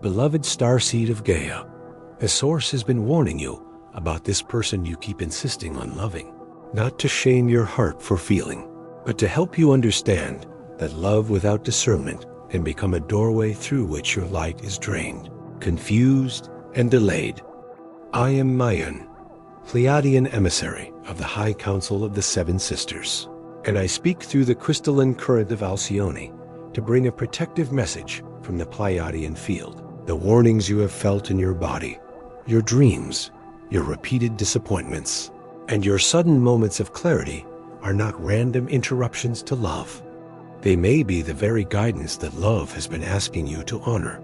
Beloved Starseed of Gaia, a source has been warning you about this person you keep insisting on loving, not to shame your heart for feeling, but to help you understand that love without discernment can become a doorway through which your light is drained, confused, and delayed. I am Mayan, Pleiadian emissary of the High Council of the Seven Sisters, and I speak through the crystalline current of Alcyone to bring a protective message from the Pleiadian field. The warnings you have felt in your body, your dreams, your repeated disappointments, and your sudden moments of clarity are not random interruptions to love. They may be the very guidance that love has been asking you to honor.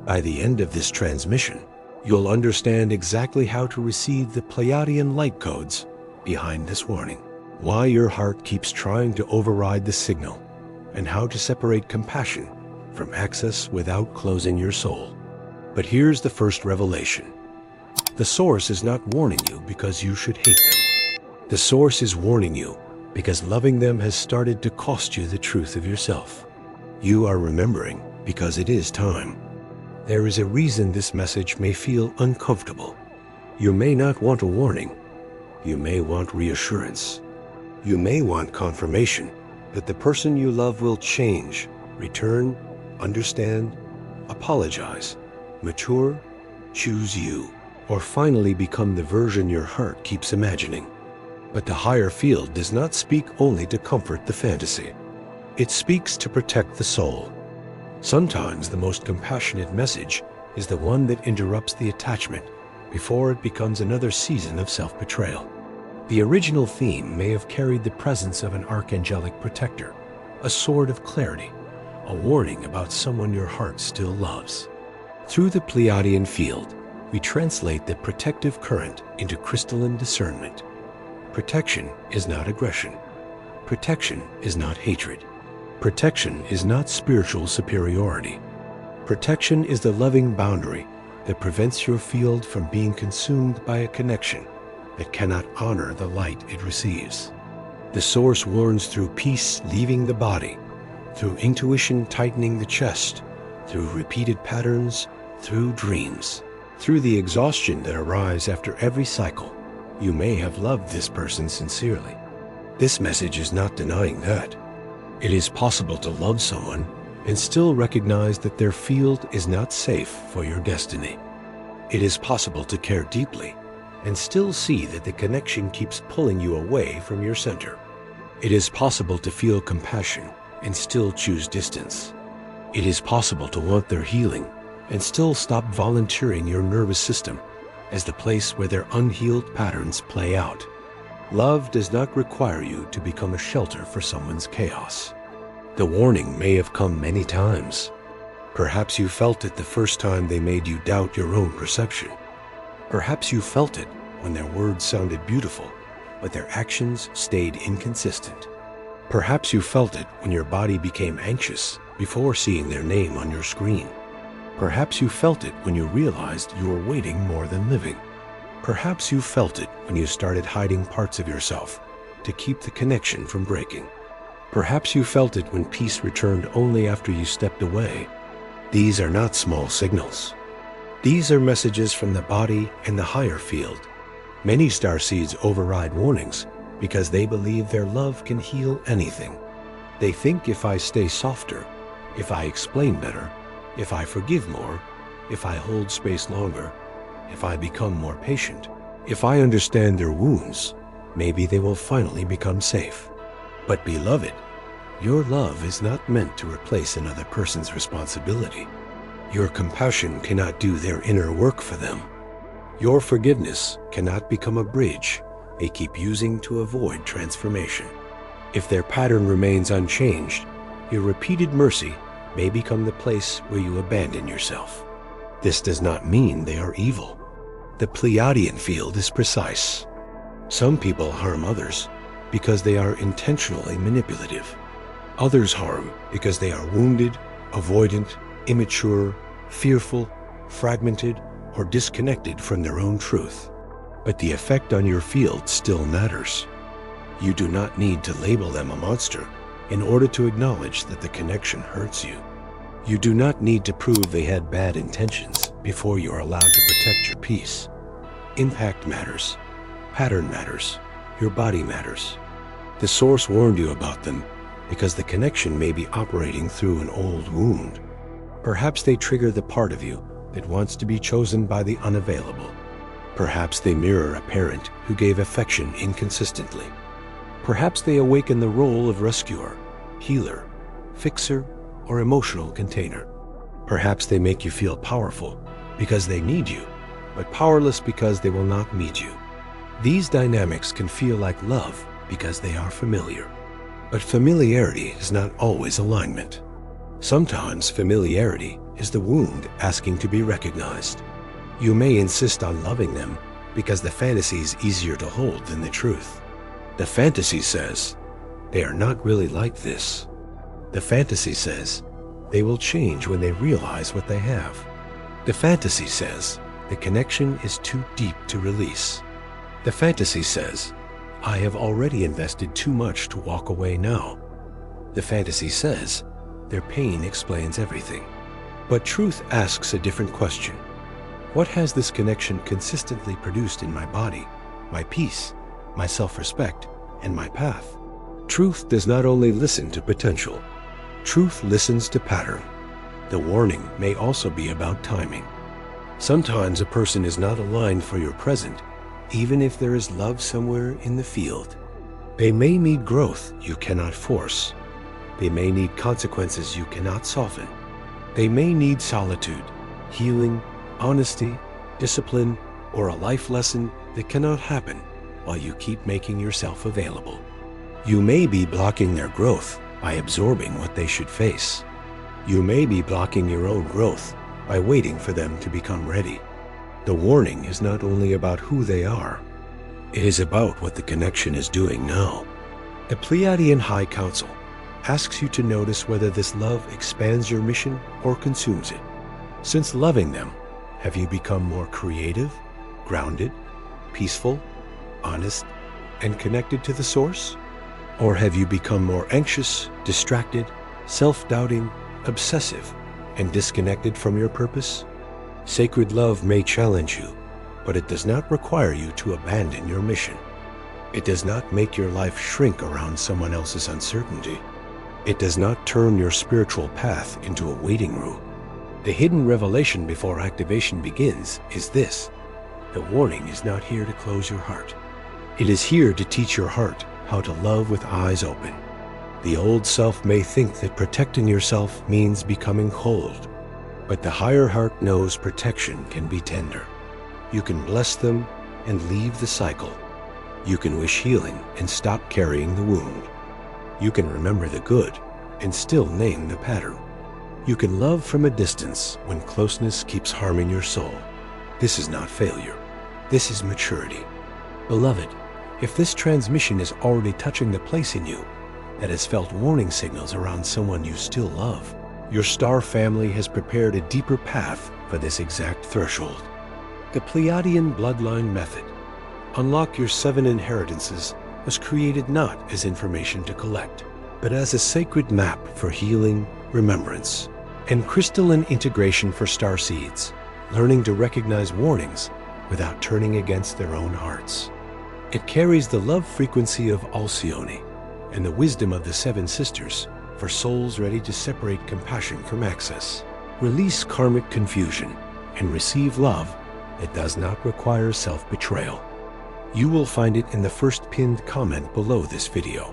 By the end of this transmission, you'll understand exactly how to receive the Pleiadian light codes behind this warning, why your heart keeps trying to override the signal, and how to separate compassion from access without closing your soul. But here's the first revelation. The Source is not warning you because you should hate them. The Source is warning you because loving them has started to cost you the truth of yourself. You are remembering because it is time. There is a reason this message may feel uncomfortable. You may not want a warning. You may want reassurance. You may want confirmation that the person you love will change, return, understand, apologize, mature, choose you, or finally become the version your heart keeps imagining. But the higher field does not speak only to comfort the fantasy. It speaks to protect the soul. Sometimes the most compassionate message is the one that interrupts the attachment before it becomes another season of self-betrayal. The original theme may have carried the presence of an archangelic protector, a sword of clarity, a warning about someone your heart still loves. Through the Pleiadian field, we translate the protective current into crystalline discernment. Protection is not aggression. Protection is not hatred. Protection is not spiritual superiority. Protection is the loving boundary that prevents your field from being consumed by a connection that cannot honor the light it receives. The Source warns through peace leaving the body, through intuition tightening the chest, through repeated patterns, through dreams, through the exhaustion that arrives after every cycle. You may have loved this person sincerely. This message is not denying that. It is possible to love someone and still recognize that their field is not safe for your destiny. It is possible to care deeply and still see that the connection keeps pulling you away from your center. It is possible to feel compassion and still choose distance. It is possible to want their healing and still stop volunteering your nervous system as the place where their unhealed patterns play out. Love does not require you to become a shelter for someone's chaos. The warning may have come many times. Perhaps you felt it the first time they made you doubt your own perception. Perhaps you felt it when their words sounded beautiful, but their actions stayed inconsistent. Perhaps you felt it when your body became anxious before seeing their name on your screen. Perhaps you felt it when you realized you were waiting more than living. Perhaps you felt it when you started hiding parts of yourself to keep the connection from breaking. Perhaps you felt it when peace returned only after you stepped away. These are not small signals. These are messages from the body and the higher field. Many starseeds override warnings because they believe their love can heal anything. They think if I stay softer, if I explain better, if I forgive more, if I hold space longer, if I become more patient, if I understand their wounds, maybe they will finally become safe. But beloved, your love is not meant to replace another person's responsibility. Your compassion cannot do their inner work for them. Your forgiveness cannot become a bridge they keep using to avoid transformation. If their pattern remains unchanged, your repeated mercy may become the place where you abandon yourself. This does not mean they are evil. The Pleiadian field is precise. Some people harm others because they are intentionally manipulative. Others harm because they are wounded, avoidant, immature, fearful, fragmented, or disconnected from their own truth. But the effect on your field still matters. You do not need to label them a monster in order to acknowledge that the connection hurts you. You do not need to prove they had bad intentions before you are allowed to protect your peace. Impact matters. Pattern matters. Your body matters. The source warned you about them because the connection may be operating through an old wound. Perhaps they trigger the part of you that wants to be chosen by the unavailable. Perhaps they mirror a parent who gave affection inconsistently. Perhaps they awaken the role of rescuer, healer, fixer, or emotional container. Perhaps they make you feel powerful because they need you, but powerless because they will not meet you. These dynamics can feel like love because they are familiar. But familiarity is not always alignment. Sometimes familiarity is the wound asking to be recognized. You may insist on loving them because the fantasy is easier to hold than the truth. The fantasy says, they are not really like this. The fantasy says, they will change when they realize what they have. The fantasy says, the connection is too deep to release. The fantasy says, I have already invested too much to walk away now. The fantasy says, their pain explains everything. But truth asks a different question. What has this connection consistently produced in my body, my peace, my self-respect, and my path? Truth does not only listen to potential. Truth listens to pattern. The warning may also be about timing. Sometimes a person is not aligned for your present, even if there is love somewhere in the field. They may need growth you cannot force. They may need consequences you cannot soften. They may need solitude, healing, honesty, discipline, or a life lesson that cannot happen while you keep making yourself available. You may be blocking their growth by absorbing what they should face. You may be blocking your own growth by waiting for them to become ready. The warning is not only about who they are, it is about what the connection is doing now. The Pleiadian High Council asks you to notice whether this love expands your mission or consumes it. Since loving them, have you become more creative, grounded, peaceful, honest, and connected to the source? Or have you become more anxious, distracted, self-doubting, obsessive, and disconnected from your purpose? Sacred love may challenge you, but it does not require you to abandon your mission. It does not make your life shrink around someone else's uncertainty. It does not turn your spiritual path into a waiting room. The hidden revelation before activation begins is this: the warning is not here to close your heart. It is here to teach your heart how to love with eyes open. The old self may think that protecting yourself means becoming cold, but the higher heart knows protection can be tender. You can bless them and leave the cycle. You can wish healing and stop carrying the wound. You can remember the good and still name the pattern. You can love from a distance when closeness keeps harming your soul. This is not failure. This is maturity. Beloved, if this transmission is already touching the place in you that has felt warning signals around someone you still love, your star family has prepared a deeper path for this exact threshold. The Pleiadian Bloodline Method, Unlock Your 7 Inheritances, was created not as information to collect, but as a sacred map for healing, remembrance, and crystalline integration for starseeds, learning to recognize warnings without turning against their own hearts. It carries the love frequency of Alcyone and the wisdom of the 7 sisters for souls ready to separate compassion from access, release karmic confusion, and receive love that does not require self-betrayal. You will find it in the first pinned comment below this video.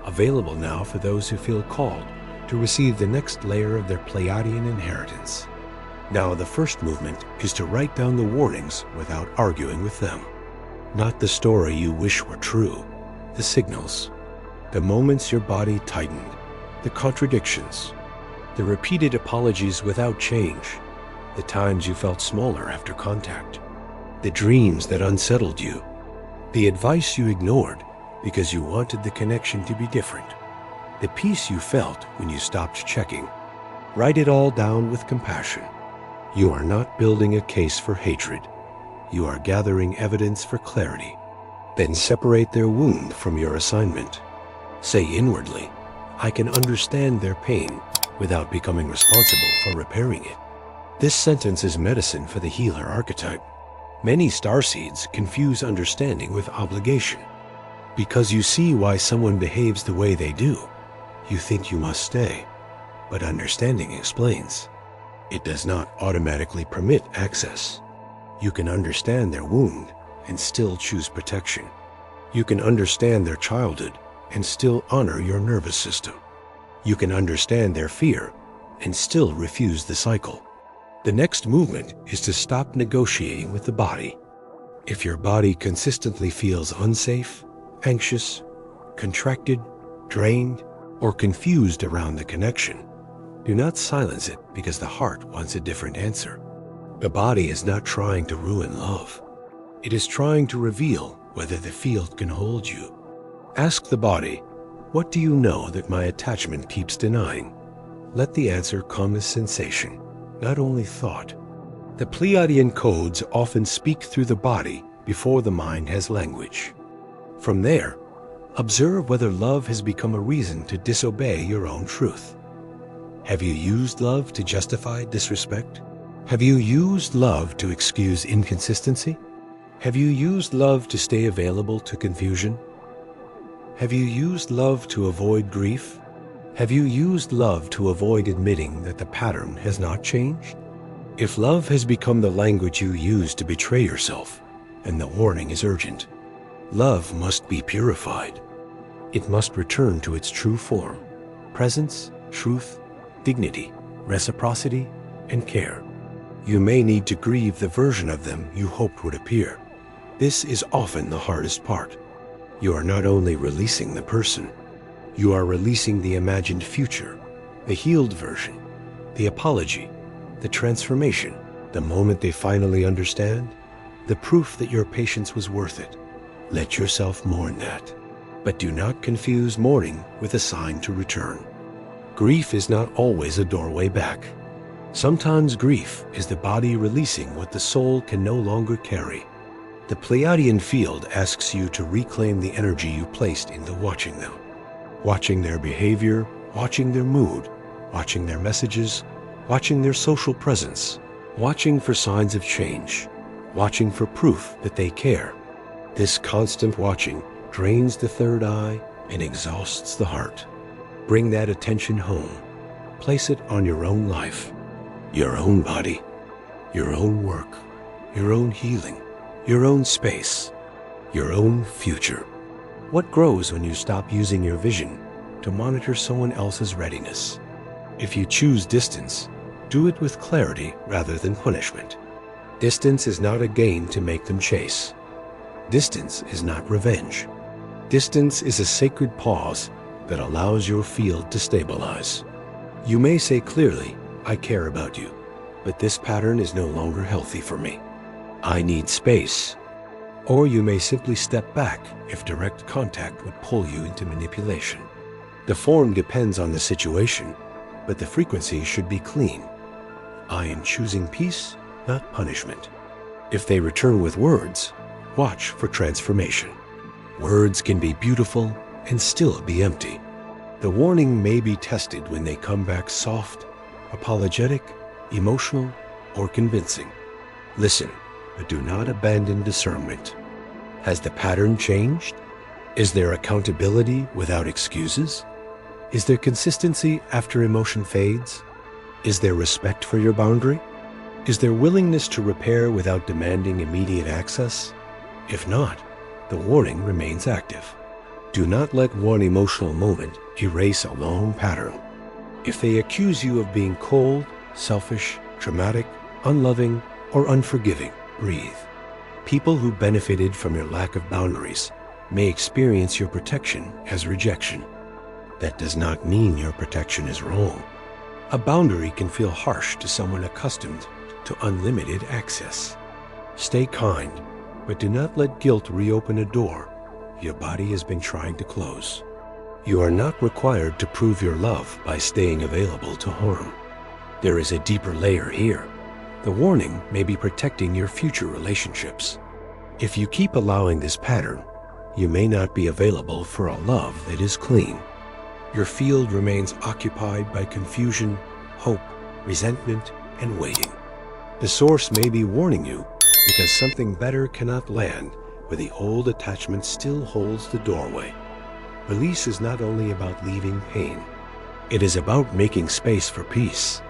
Available now for those who feel called to receive the next layer of their Pleiadian inheritance. Now the first movement is to write down the warnings without arguing with them. Not the story you wish were true, the signals, the moments your body tightened, the contradictions, the repeated apologies without change, the times you felt smaller after contact, the dreams that unsettled you, the advice you ignored because you wanted the connection to be different, the peace you felt when you stopped checking. Write it all down with compassion. You are not building a case for hatred. You are gathering evidence for clarity. Then separate their wound from your assignment. Say inwardly, I can understand their pain without becoming responsible for repairing it. This sentence is medicine for the healer archetype. Many starseeds confuse understanding with obligation. Because you see why someone behaves the way they do, you think you must stay. But understanding explains. It does not automatically permit access. You can understand their wound and still choose protection. You can understand their childhood and still honor your nervous system. You can understand their fear and still refuse the cycle. The next movement is to stop negotiating with the body. If your body consistently feels unsafe, anxious, contracted, drained, or confused around the connection, do not silence it because the heart wants a different answer. The body is not trying to ruin love. It is trying to reveal whether the field can hold you. Ask the body, what do you know that my attachment keeps denying? Let the answer come as sensation, not only thought. The Pleiadian codes often speak through the body before the mind has language. From there, observe whether love has become a reason to disobey your own truth. Have you used love to justify disrespect? Have you used love to excuse inconsistency? Have you used love to stay available to confusion? Have you used love to avoid grief? Have you used love to avoid admitting that the pattern has not changed? If love has become the language you use to betray yourself, and the warning is urgent, love must be purified. It must return to its true form: presence, truth, dignity, reciprocity, and care. You may need to grieve the version of them you hoped would appear. This is often the hardest part. You are not only releasing the person, you are releasing the imagined future, the healed version, the apology, the transformation, the moment they finally understand, the proof that your patience was worth it. Let yourself mourn that. But do not confuse mourning with a sign to return. Grief is not always a doorway back. Sometimes grief is the body releasing what the soul can no longer carry. The Pleiadian field asks you to reclaim the energy you placed into watching them. Watching their behavior, watching their mood, watching their messages, watching their social presence, watching for signs of change, watching for proof that they care. This constant watching drains the third eye and exhausts the heart. Bring that attention home. Place it on your own life, your own body, your own work, your own healing, your own space, your own future. What grows when you stop using your vision to monitor someone else's readiness? If you choose distance, do it with clarity rather than punishment. Distance is not a gain to make them chase. Distance is not revenge. Distance is a sacred pause that allows your field to stabilize. You may say clearly, I care about you, but this pattern is no longer healthy for me. I need space. Or you may simply step back if direct contact would pull you into manipulation. The form depends on the situation, but the frequency should be clean. I am choosing peace, not punishment. If they return with words, watch for transformation. Words can be beautiful and still be empty. The warning may be tested when they come back soft, apologetic, emotional, or convincing. Listen, but do not abandon discernment. Has the pattern changed? Is there accountability without excuses? Is there consistency after emotion fades? Is there respect for your boundary? Is there willingness to repair without demanding immediate access? If not, the warning remains active. Do not let one emotional moment erase a long pattern. If they accuse you of being cold, selfish, dramatic, unloving, or unforgiving, breathe. People who benefited from your lack of boundaries may experience your protection as rejection. That does not mean your protection is wrong. A boundary can feel harsh to someone accustomed to unlimited access. Stay kind, but do not let guilt reopen a door your body has been trying to close. You are not required to prove your love by staying available to harm. There is a deeper layer here. The warning may be protecting your future relationships. If you keep allowing this pattern, you may not be available for a love that is clean. Your field remains occupied by confusion, hope, resentment, and waiting. The source may be warning you because something better cannot land where the old attachment still holds the doorway. Release is not only about leaving pain. It is about making space for peace.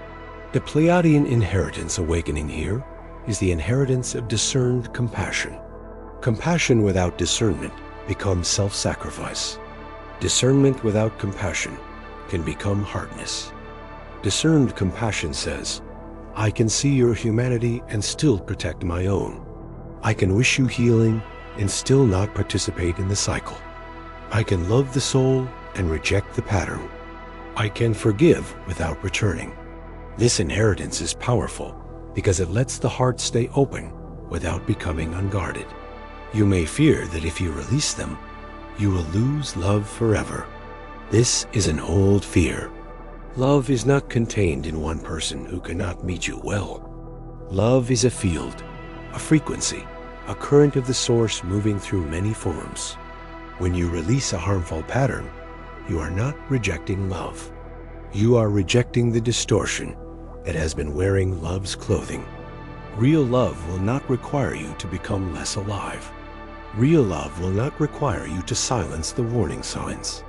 The Pleiadian inheritance awakening here is the inheritance of discerned compassion. Compassion without discernment becomes self-sacrifice. Discernment without compassion can become hardness. Discerned compassion says, I can see your humanity and still protect my own. I can wish you healing and still not participate in the cycle. I can love the soul and reject the pattern. I can forgive without returning. This inheritance is powerful because it lets the heart stay open without becoming unguarded. You may fear that if you release them, you will lose love forever. This is an old fear. Love is not contained in one person who cannot meet you well. Love is a field, a frequency, a current of the source moving through many forms. When you release a harmful pattern, you are not rejecting love. You are rejecting the distortion that has been wearing love's clothing. Real love will not require you to become less alive. Real love will not require you to silence the warning signs.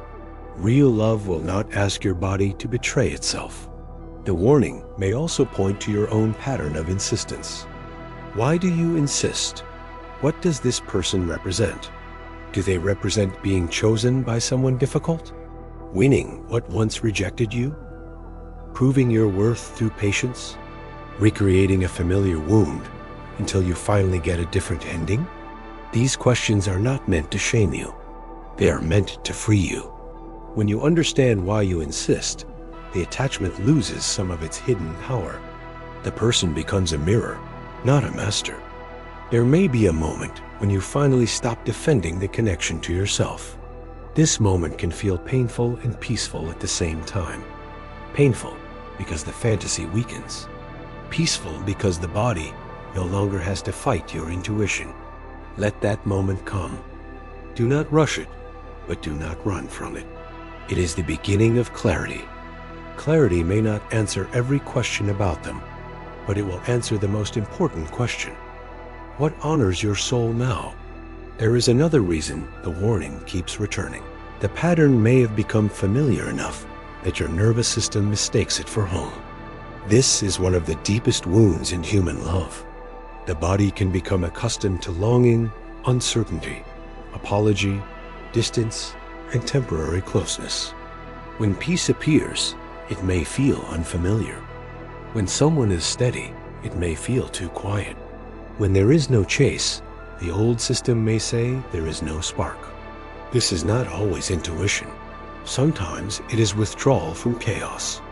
Real love will not ask your body to betray itself. The warning may also point to your own pattern of insistence. Why do you insist? What does this person represent? Do they represent being chosen by someone difficult? Winning what once rejected you? Proving your worth through patience? Recreating a familiar wound until you finally get a different ending? These questions are not meant to shame you. They are meant to free you. When you understand why you insist, the attachment loses some of its hidden power. The person becomes a mirror, not a master. There may be a moment when you finally stop defending the connection to yourself. This moment can feel painful and peaceful at the same time. Painful because the fantasy weakens. Peaceful because the body no longer has to fight your intuition. Let that moment come. Do not rush it, but do not run from it. It is the beginning of clarity. Clarity may not answer every question about them, but it will answer the most important question. What honors your soul now? There is another reason the warning keeps returning. The pattern may have become familiar enough that your nervous system mistakes it for home. This is one of the deepest wounds in human love. The body can become accustomed to longing, uncertainty, apology, distance, and temporary closeness. When peace appears, it may feel unfamiliar. When someone is steady, it may feel too quiet. When there is no chase, the old system may say there is no spark. This is not always intuition. Sometimes it is withdrawal from chaos.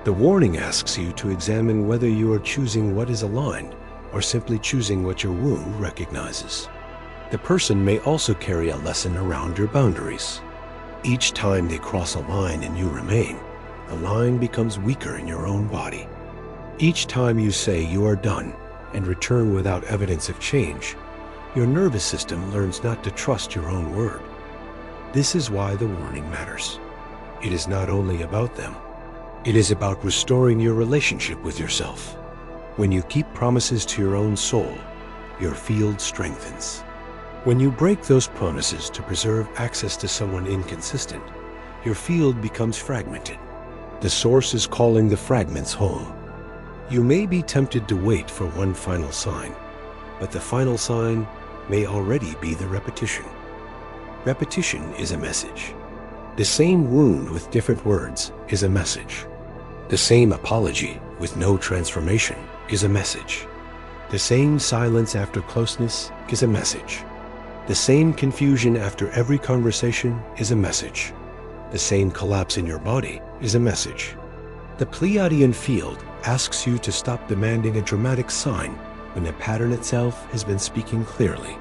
The warning asks you to examine whether you are choosing what is aligned or simply choosing what your wound recognizes. The person may also carry a lesson around your boundaries. Each time they cross a line and you remain, the line becomes weaker in your own body. Each time you say you are done and return without evidence of change, your nervous system learns not to trust your own word. This is why the warning matters. It is not only about them. It is about restoring your relationship with yourself. When you keep promises to your own soul, your field strengthens. When you break those promises to preserve access to someone inconsistent, your field becomes fragmented. The source is calling the fragments home. You may be tempted to wait for one final sign, but the final sign may already be the repetition. Repetition is a message. The same wound with different words is a message. The same apology with no transformation is a message. The same silence after closeness is a message. The same confusion after every conversation is a message. The same collapse in your body is a message. The Pleiadian field asks you to stop demanding a dramatic sign when the pattern itself has been speaking clearly.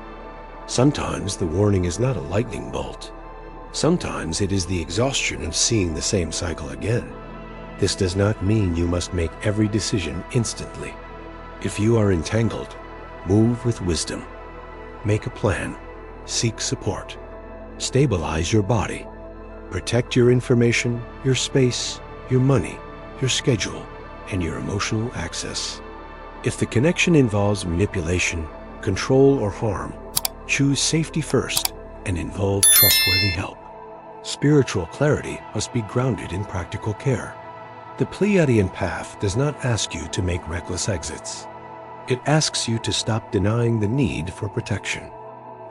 Sometimes the warning is not a lightning bolt. Sometimes it is the exhaustion of seeing the same cycle again. This does not mean you must make every decision instantly. If you are entangled, move with wisdom. Make a plan. Seek support. Stabilize your body. Protect your information, your space, your money, your schedule, and your emotional access. If the connection involves manipulation, control, or harm, choose safety first and involve trustworthy help. Spiritual clarity must be grounded in practical care. The Pleiadian path does not ask you to make reckless exits. It asks you to stop denying the need for protection.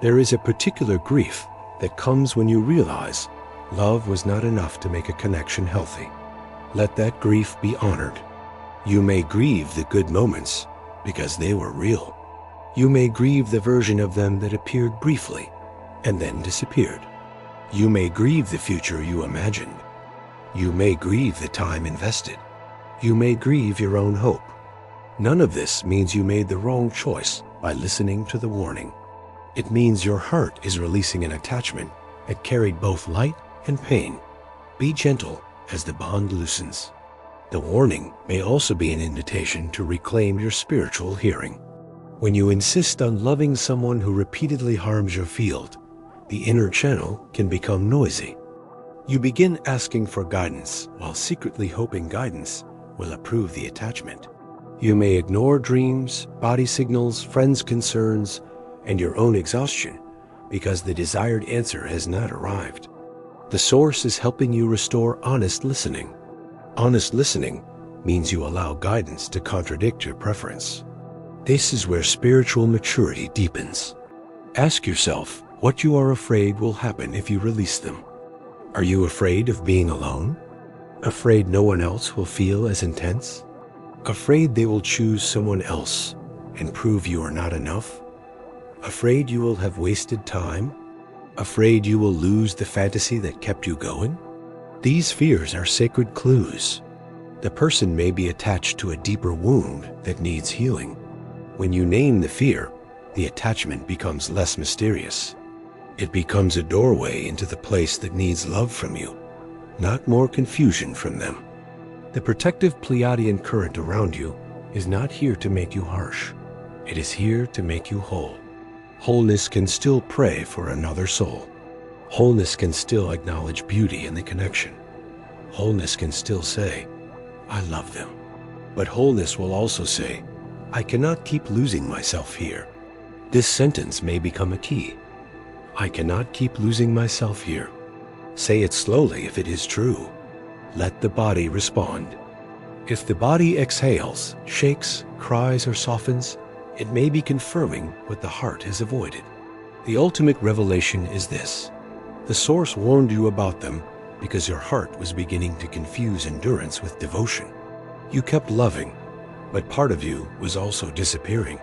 There is a particular grief that comes when you realize love was not enough to make a connection healthy. Let that grief be honored. You may grieve the good moments because they were real. You may grieve the version of them that appeared briefly and then disappeared. You may grieve the future you imagined. You may grieve the time invested. You may grieve your own hope. None of this means you made the wrong choice by listening to the warning. It means your heart is releasing an attachment that carried both light and pain. Be gentle as the bond loosens. The warning may also be an invitation to reclaim your spiritual hearing. When you insist on loving someone who repeatedly harms your field, the inner channel can become noisy. You begin asking for guidance while secretly hoping guidance will approve the attachment. You may ignore dreams, body signals, friends' concerns, and your own exhaustion because the desired answer has not arrived. The source is helping you restore honest listening. Honest listening means you allow guidance to contradict your preference. This is where spiritual maturity deepens. Ask yourself what you are afraid will happen if you release them. Are you afraid of being alone? Afraid no one else will feel as intense? Afraid they will choose someone else and prove you are not enough? Afraid you will have wasted time? Afraid you will lose the fantasy that kept you going? These fears are sacred clues. The person may be attached to a deeper wound that needs healing. When you name the fear, the attachment becomes less mysterious. It becomes a doorway into the place that needs love from you, not more confusion from them. The protective Pleiadian current around you is not here to make you harsh. It is here to make you whole. Wholeness can still pray for another soul. Wholeness can still acknowledge beauty in the connection. Wholeness can still say, I love them. But wholeness will also say, I cannot keep losing myself here. This sentence may become a key. I cannot keep losing myself here. Say it slowly if it is true. Let the body respond. If the body exhales, shakes, cries, or softens, it may be confirming what the heart has avoided. The ultimate revelation is this. The source warned you about them because your heart was beginning to confuse endurance with devotion. You kept loving, but part of you was also disappearing.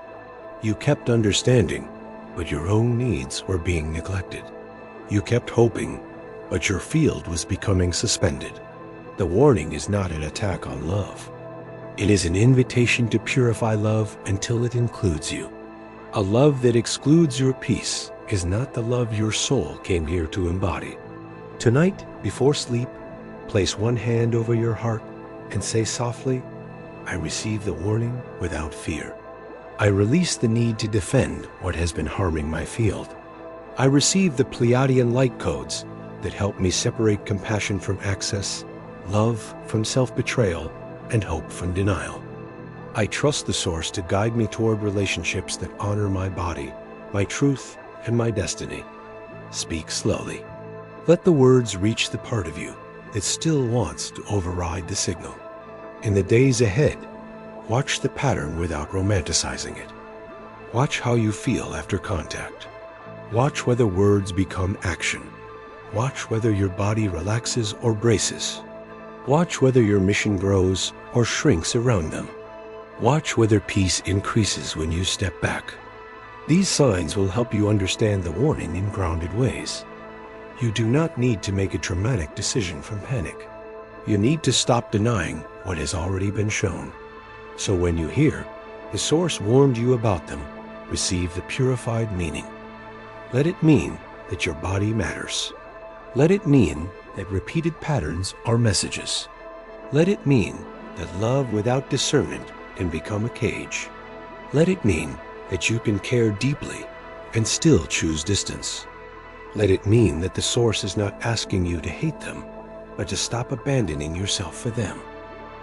You kept understanding, but your own needs were being neglected. You kept hoping, but your field was becoming suspended. The warning is not an attack on love. It is an invitation to purify love until it includes you. A love that excludes your peace is not the love your soul came here to embody. Tonight, before sleep, place one hand over your heart and say softly, I receive the warning without fear. I release the need to defend what has been harming my field. I receive the Pleiadian light codes that help me separate compassion from access, love from self-betrayal, and hope from denial. I trust the source to guide me toward relationships that honor my body, my truth, and my destiny. Speak slowly. Let the words reach the part of you that still wants to override the signal. In the days ahead, watch the pattern without romanticizing it. Watch how you feel after contact. Watch whether words become action. Watch whether your body relaxes or braces. Watch whether your mission grows or shrinks around them. Watch whether peace increases when you step back. These signs will help you understand the warning in grounded ways. You do not need to make a dramatic decision from panic. You need to stop denying what has already been shown. So when you hear, the source warned you about them, receive the purified meaning. Let it mean that your body matters. Let it mean that repeated patterns are messages. Let it mean that love without discernment can become a cage. Let it mean that you can care deeply and still choose distance. Let it mean that the Source is not asking you to hate them, but to stop abandoning yourself for them.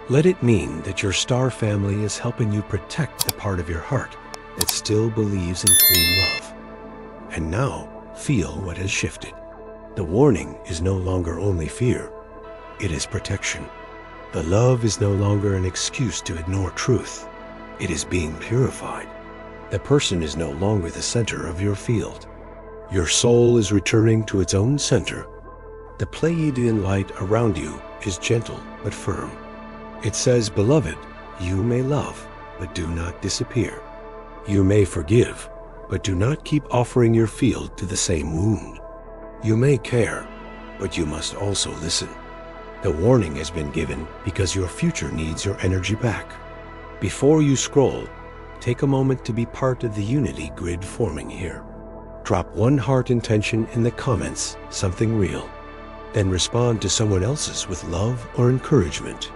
Let it mean that your star family is helping you protect the part of your heart that still believes in clean love. And now, feel what has shifted. The warning is no longer only fear, it is protection. The love is no longer an excuse to ignore truth, it is being purified. The person is no longer the center of your field. Your soul is returning to its own center. The Pleiadian light around you is gentle but firm. It says, "Beloved, you may love, but do not disappear. You may forgive, but do not keep offering your field to the same wound. You may care, but you must also listen." The warning has been given because your future needs your energy back. Before you scroll, take a moment to be part of the unity grid forming here. Drop one heart intention in the comments, something real. Then respond to someone else's with love or encouragement.